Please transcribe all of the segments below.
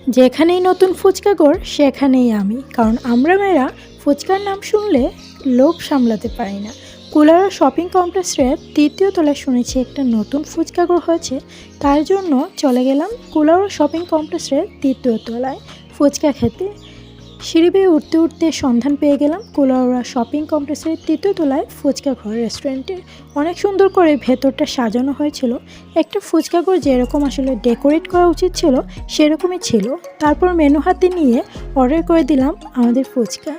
যেখানেই নতুন ফুচকাঘর সেখানেই আমি, কারণ আমরা মেয়েরা ফুচকার নাম শুনলে লোভ সামলাতে পারি না। কুলাউড়া শপিং কমপ্লেক্সের ৩য় তলায় শুনেছি একটা নতুন ফুচকাঘর হয়েছে, তার জন্য চলে গেলাম কুলাউড়া শপিং কমপ্লেক্সের ৩য় তলায় ফুচকা খেতে। সিঁড়ি বেয়ে উঠতে উঠতে সন্ধান পেয়ে গেলাম কুলাউড়া শপিং কমপ্লেক্সের ৩য় তলায় ফুচকাঘর রেস্টুরেন্টে। অনেক সুন্দর করে ভেতরটা সাজানো হয়েছিল। একটা ফুচকাঘর যেরকম আসলে ডেকোরেট করা উচিত ছিল সেরকমই ছিল। তারপর মেনু হাতে নিয়ে অর্ডার করে দিলাম আমাদের ফুচকা।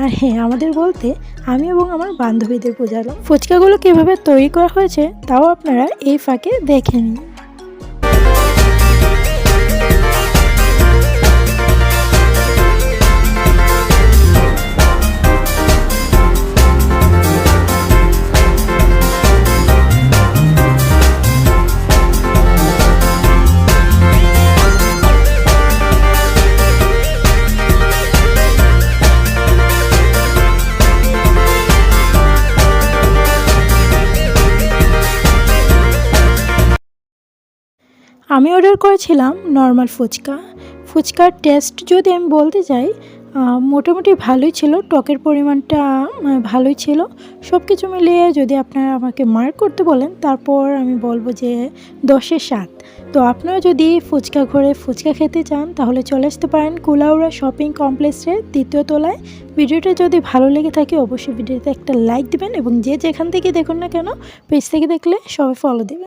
আর হ্যাঁ, আমাদের বলতে আমি এবং আমার বান্ধবীদের বোঝালাম। ফুচকাগুলো কীভাবে তৈরি করা হয়েছে তাও আপনারা এই ফাঁকে দেখে নিন। আমি অর্ডার করেছিলাম নর্মাল ফুচকা। ফুচকার টেস্ট যদি আমি বলতে যাই, মোটামুটি ভালোই ছিল, টকের পরিমাণটা ভালোই ছিল। সব কিছু মিলিয়ে যদি আপনারা আমাকে মার্ক করতে বলেন, তারপর আমি বলবো যে 10-এ 7। তো আপনারা যদি ফুচকা ঘরে ফুচকা খেতে চান তাহলে চলে আসতে পারেন কুলাউড়া শপিং কমপ্লেক্সের 3য় তলায়। ভিডিওটা যদি ভালো লেগে থাকে অবশ্যই ভিডিওতে একটা লাইক দিবেন এবং যে যেখান থেকে দেখুন না কেন পেজ থেকে দেখলে সবাই ফলো দেবেন।